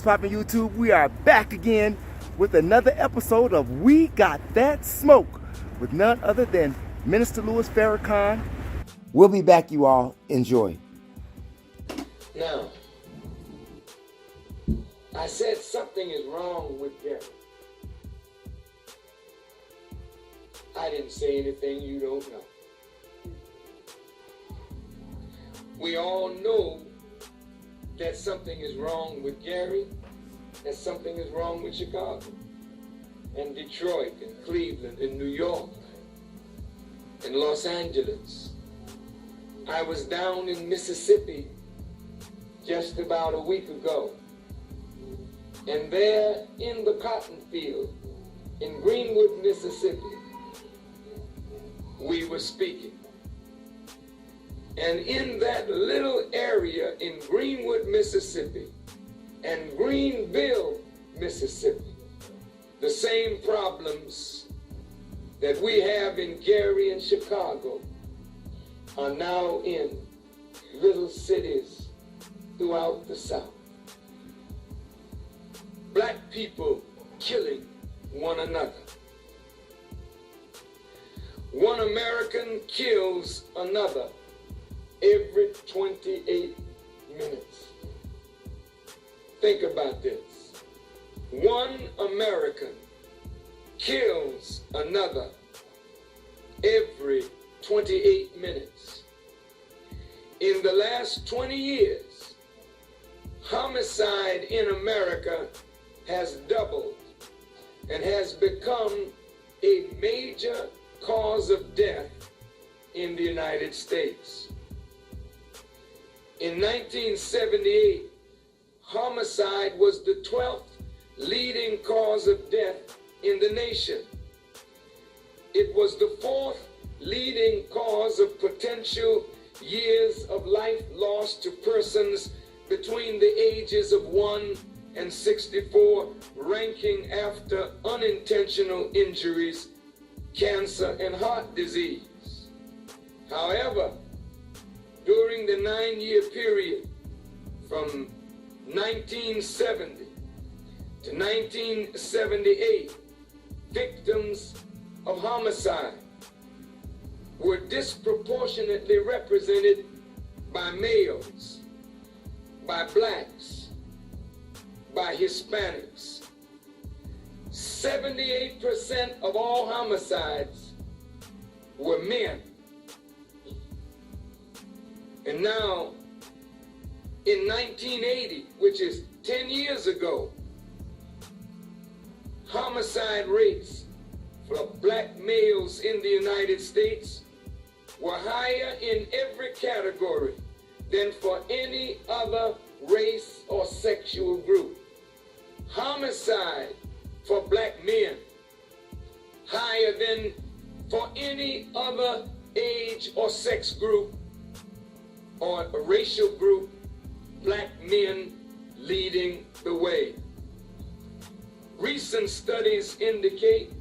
What's poppin' YouTube? We are back again with another episode of We Got That Smoke with none other than Minister Louis Farrakhan. We'll be back, you all. Enjoy. Now, I said something is wrong with Gary. I didn't say anything you don't know. We all know that something is wrong with Gary, that something is wrong with Chicago, and Detroit, and Cleveland, and New York, and Los Angeles. I was down in Mississippi just about a week ago, and there in the cotton field in Greenwood, Mississippi, we were speaking. And in that little area in Greenwood, Mississippi, and Greenville, Mississippi, the same problems that we have in Gary and Chicago are now in little cities throughout the South. Black people killing one another. One American kills another every 28 minutes. Think about this. One American kills another every 28 minutes. In the last 20 years, homicide in America has doubled and has become a major cause of death in the United States. In 1978, homicide was the 12th leading cause of death in the nation. It was the 4th leading cause of potential years of life lost to persons between the ages of 1 and 64, ranking after unintentional injuries, cancer, and heart disease. However, during the 9-year period from 1970 to 1978, victims of homicide were disproportionately represented by males, by blacks, by Hispanics. 78% of all homicides were men. And now, in 1980, which is 10 years ago, homicide rates for black males in the United States were higher in every category than for any other race or sexual group. Homicide for black men higher than for any other age or sex group or a racial group, black men leading the way. Recent studies indicate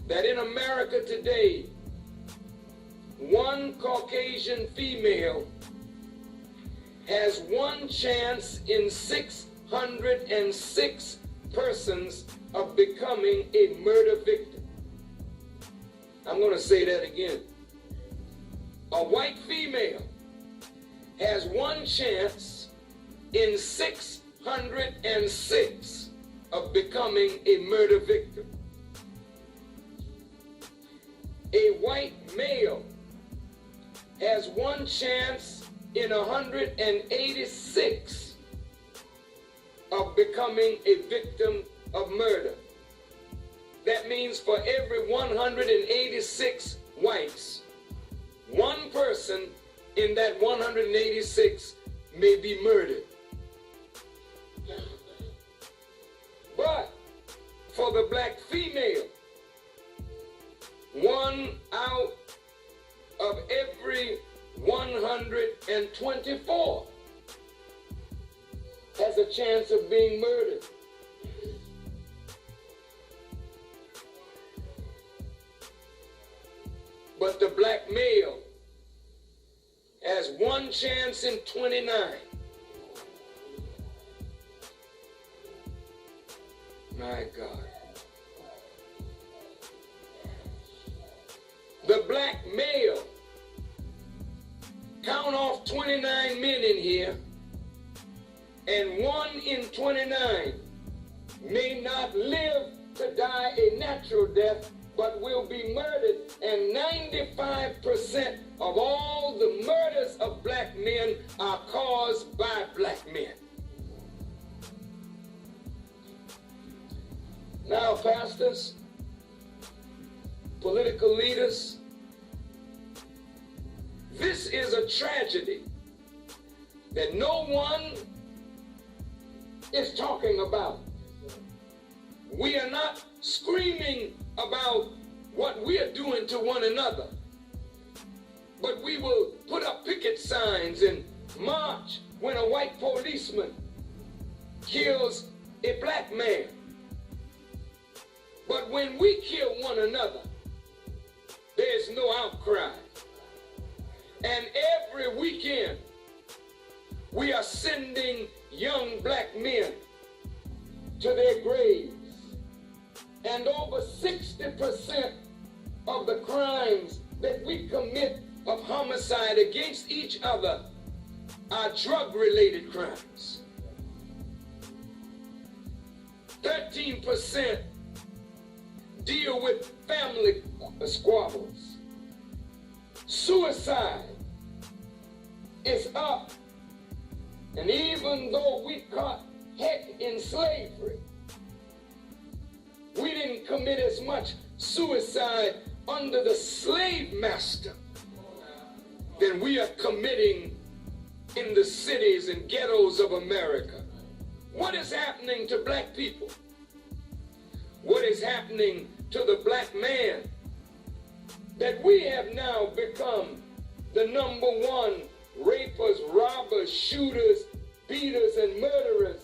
that in America today, one Caucasian female has one chance in 606 persons of becoming a murder victim. I'm going to say that again. A white female has one chance in 606 of becoming a murder victim. A white male has one chance in 186 of becoming a victim of murder. That means for every 186 whites, one person in that 186 may be murdered. But for the black female, 1 out of every 124 has a chance of being murdered. But the black male has one chance in 29 My God. The black male, count off 29 men in here, and 1 in 29 may not live to die a natural death, but will be murdered. And 95% of all the murders of black men are caused by black men. Now, pastors, political leaders, this is a tragedy that no one is talking about. We are not screaming about what we are doing to one another, but we will put up picket signs and march when a white policeman kills a black man. But when we kill one another, there's no outcry. And every weekend, we are sending young black men to their graves. And over 60% of the crimes that we commit of homicide against each other are drug-related crimes. 13% deal with family squabbles. Suicide is up. And even though we caught heck in slavery, we didn't commit as much suicide under the slave master than we are committing in the cities and ghettos of America. What is happening to black people? What is happening to the black man? That we have now become the #1 rapers, robbers, shooters, beaters, and murderers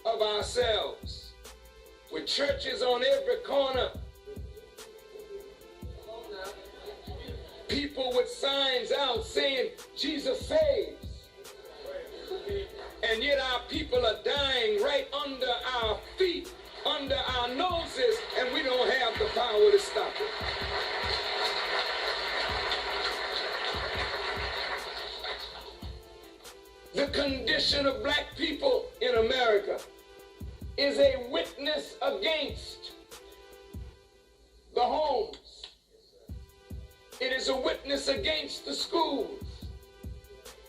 of ourselves. With churches on every corner, people with signs out saying Jesus saves, and yet our people are dying right under our feet, under our noses, and we don't have the power to stop it. The condition of black people in America is a witness against the homes. It is a witness against the schools.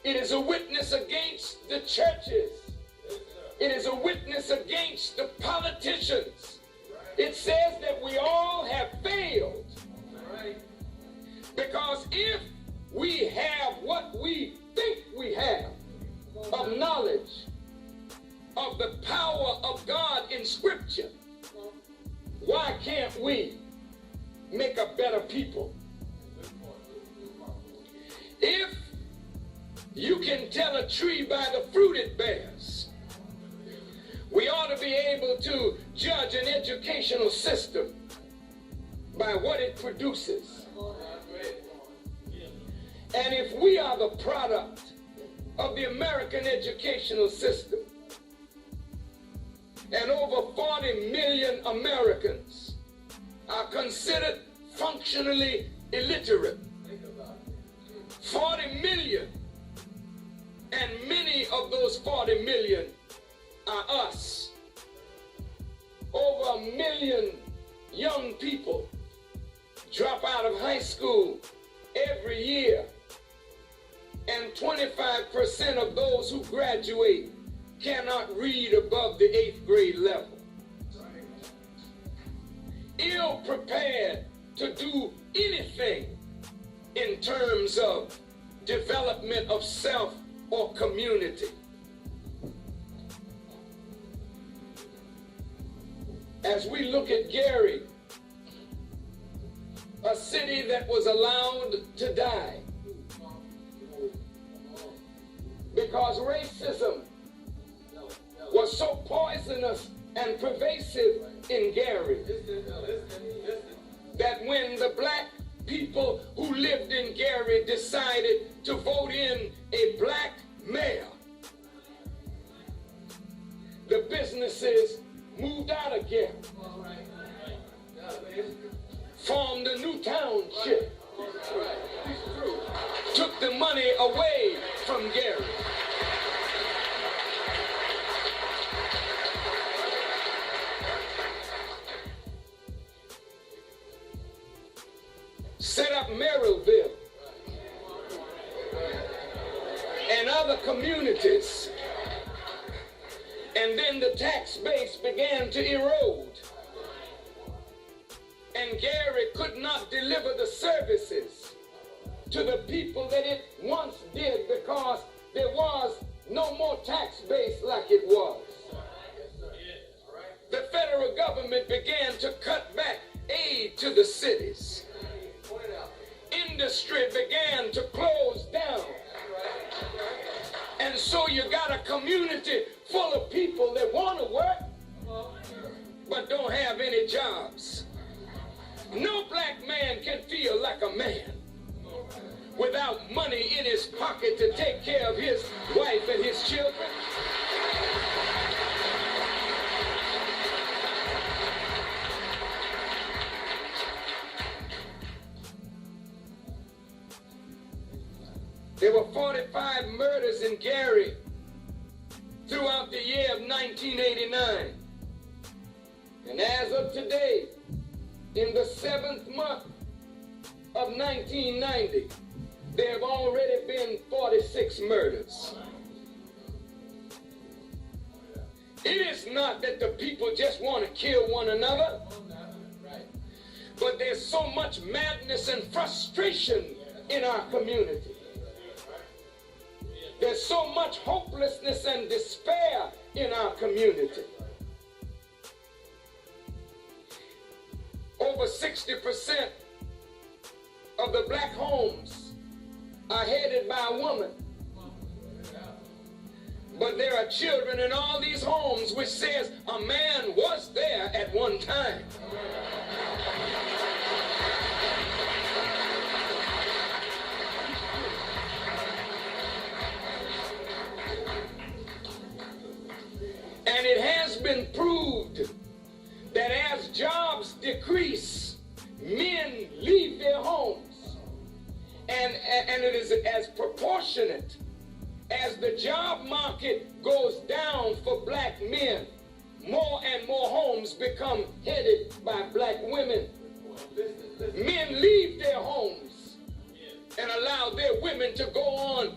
It is a witness against the churches. It is a witness against the politicians. It says that we all have failed. Because if we have what we think we have of knowledge of the power of God in Scripture, why can't we make a better people? If you can tell a tree by the fruit it bears, we ought to be able to judge an educational system by what it produces. And if we are the product of the American educational system, and over 40 million Americans are considered functionally illiterate, 40 million, and many of those 40 million are us. Over 1 million young people drop out of high school every year, and 25% of those who graduate cannot read above the 8th grade level. Ill prepared to do anything in terms of development of self or community. As we look at Gary, a city that was allowed to die because racism was so poisonous and pervasive in Gary that when the black people who lived in Gary decided to vote in a black mayor, the businesses moved out of Gary. township took the money away from Gary. Set up Merrillville and other communities. And then the tax base began to erode. And Gary could not deliver the services to the people that it once did because there was no more tax base like it was. The federal government began to cut back aid to the cities. Industry began to close down. And so you got a community full of people that want to work but don't have any jobs. No black man can feel like a man without money in his pocket to take care of his wife and his children. There were 45 murders in Gary throughout the year of 1989. And as of today, in the 7th month of 1990, there have already been 46 murders. It is not that the people just want to kill one another, but there's so much madness and frustration in our community. There's so much hopelessness and despair in our community. Over 60% of the black homes are headed by a woman. But there are children in all these homes which says a man was there at one time. And it has been proved that as jobs decrease, men leave their homes. And it is as proportionate as the job market goes down for black men, more and more homes become headed by black women. Men leave their homes and allow their women to go on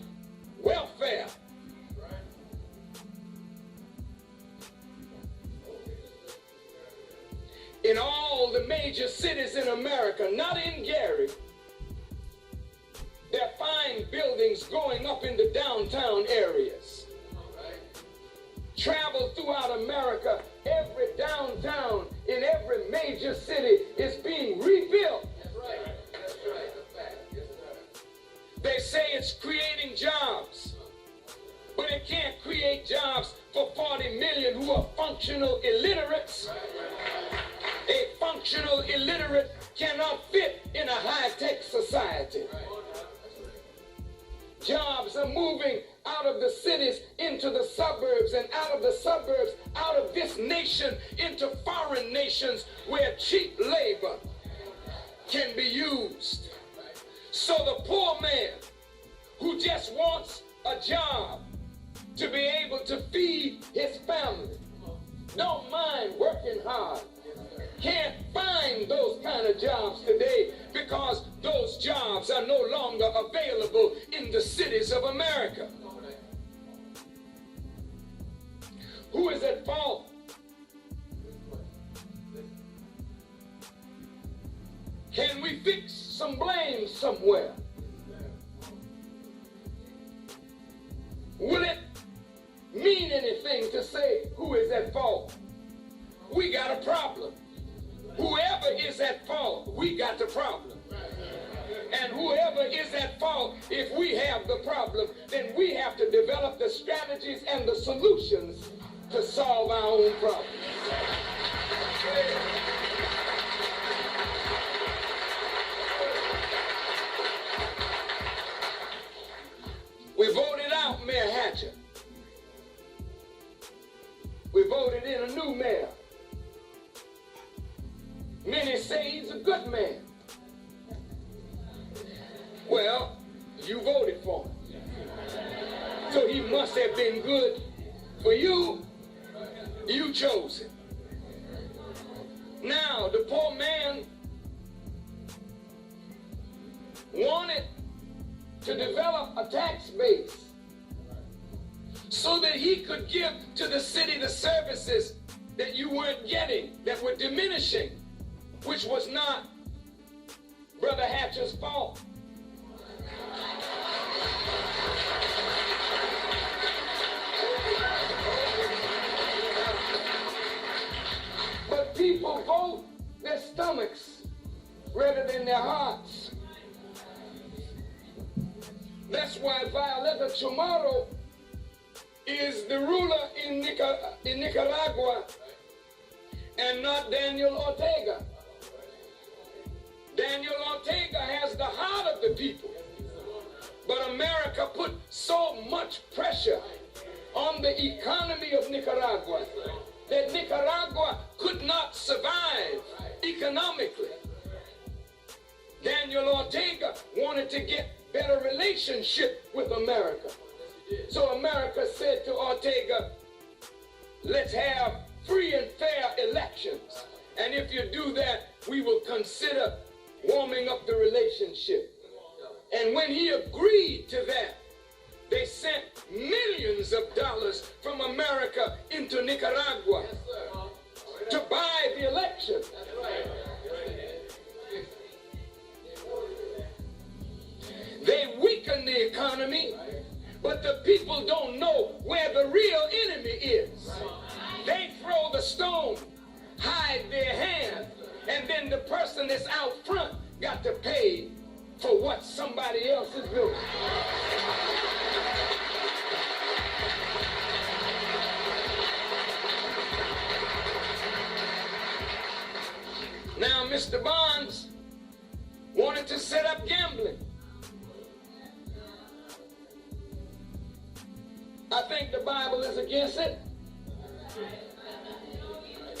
welfare. In all the major cities in America, not in Gary, there are fine buildings going up in the downtown areas. Travel throughout America, every downtown in every major city is being rebuilt. That's right. That's right. That's fact. Yes, sir. They say it's creating jobs, but it can't create jobs for 40 million who are functional illiterates. A functional illiterate cannot fit in a high-tech society. Jobs are moving out of the cities into the suburbs, and out of the suburbs, out of this nation into foreign nations where cheap labor can be used. So the poor man who just wants a job to be able to feed his family, don't mind working hard, can't find those kind of jobs today because those jobs are no longer available in the cities of America. Who is at fault? Can we fix some blame somewhere? Will it mean anything to say who is at fault? We got a problem. Whoever is at fault, we got the problem. And whoever is at fault, if we have the problem, then we have to develop the strategies and the solutions to solve our own problems. We voted out Mayor Hatcher. We voted in a new mayor. Many say he's a good man. Well, you voted for him. So he must have been good for you. You chose him. Now, the poor man wanted to develop a tax base so that he could give to the city the services that you weren't getting, that were diminishing, which was not Brother Hatcher's fault. But people vote their stomachs rather than their hearts. That's why Violeta Chamorro is the ruler in Nicaragua and not Daniel Ortega. Daniel Ortega has the heart of the people. But America put so much pressure on the economy of Nicaragua that Nicaragua could not survive economically. Daniel Ortega wanted to get better relationship with America. So America said to Ortega, let's have free and fair elections. And if you do that, we will consider warming up the relationship. And when he agreed to that, they sent millions of dollars from America into Nicaragua to buy the election. They weakened the economy, but the people don't know where the real enemy is. They throw the stone, hide their hand, and then the person that's out front got to pay for what somebody else is doing. Now, Mr. Bonds wanted to set up gambling. I think the Bible is against it,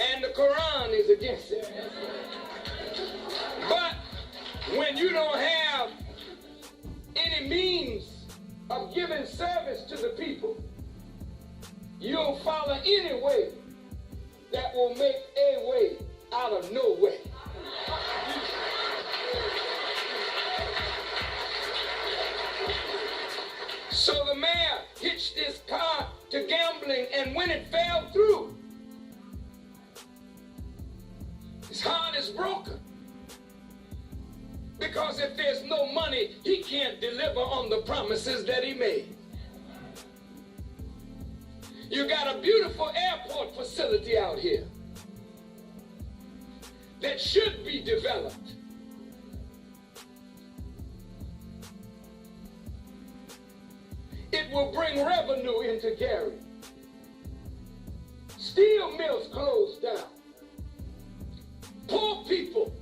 and the Quran is against it. But when you don't have any means of giving service to the people, you'll follow any way that will make a way out of no way. So the mayor hitched his car to gambling, and when it fell through, his heart is broken. Because if there's no money, he can't deliver on the promises that he made. You got a beautiful airport facility out here that should be developed. It will bring revenue into Gary. Steel mills closed down. Poor people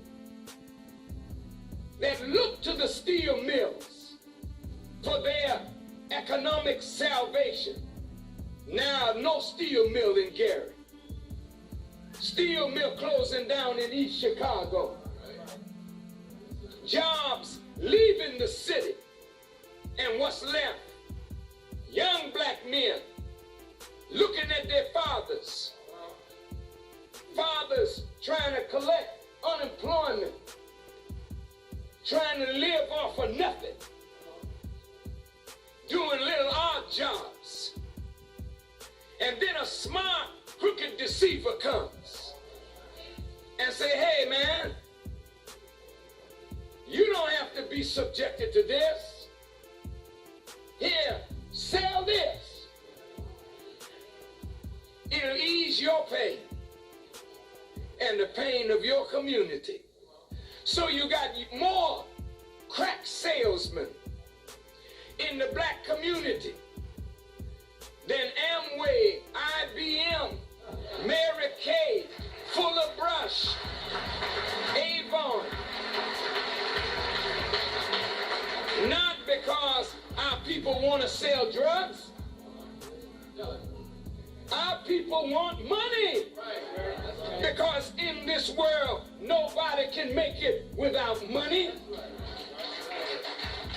that look to the steel mills for their economic salvation. Now, no steel mill in Gary. Steel mill closing down in East Chicago. Jobs leaving the city. And what's left? Young black men looking at their fathers. Fathers trying to collect unemployment. Trying to live off of nothing. Doing little odd jobs. And then a smart, crooked deceiver comes and say, hey man, you don't have to be subjected to this. Here, sell this. It'll ease your pain and the pain of your community. So you got more crack salesmen in the black community than Amway, IBM, Mary Kay, Fuller Brush, Avon. Not because our people want to sell drugs. Our people want money. Because in this world, nobody can make it without money.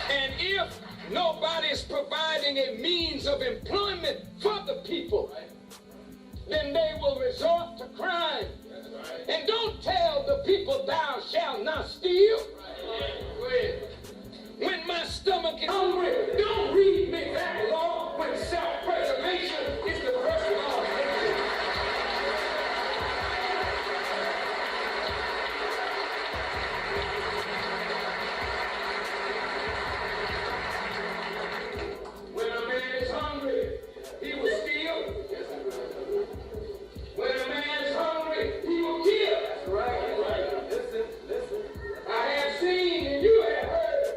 And if nobody's providing a means of employment for the people, then they will resort to crime. And don't tell the people, thou shalt not steal. When my stomach is hungry, don't read me that law when self-preservation is the first law of nature. When a man is hungry, he will steal. When a man is hungry, he will kill. That's right. Listen. I have seen and you have heard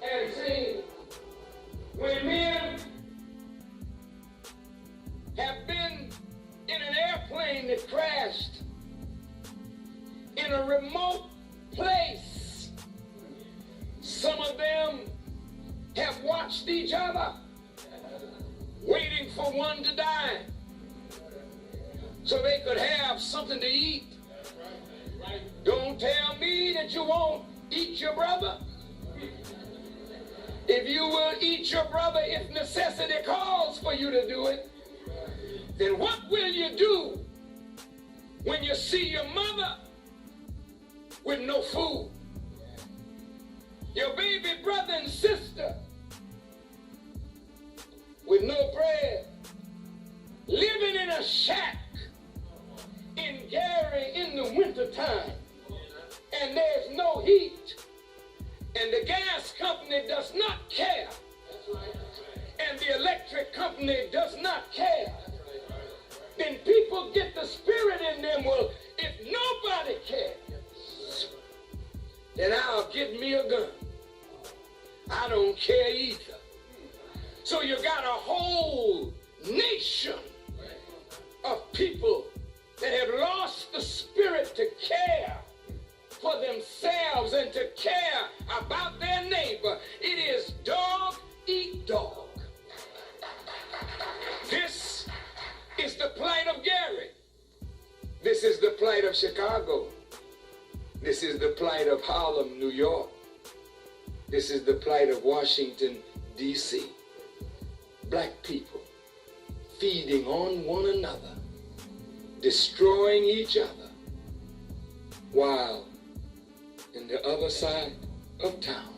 and seen when men have been in an airplane that crashed in a remote place. Some of them have watched each other, waiting for one to die so they could have something to eat. Don't tell me that you won't eat your brother. If you will eat your brother if necessity calls for you to do it, then what will you do when you see your mother with no food? Your baby brother and sister with no bread, living in a shack in Gary in the wintertime, and there's no heat, and the gas company does not care, and the electric company does not care, then people get the spirit in them, well, if nobody cares, then I'll get me a gun. I don't care either. So you got a whole nation of people that have lost the spirit to care for themselves and to care about their neighbor. It is dog eat dog. This is the plight of Gary. This is the plight of Chicago. This is the plight of Harlem, New York. This is the plight of Washington, D.C. Black people feeding on one another, destroying each other, while in the other side of town,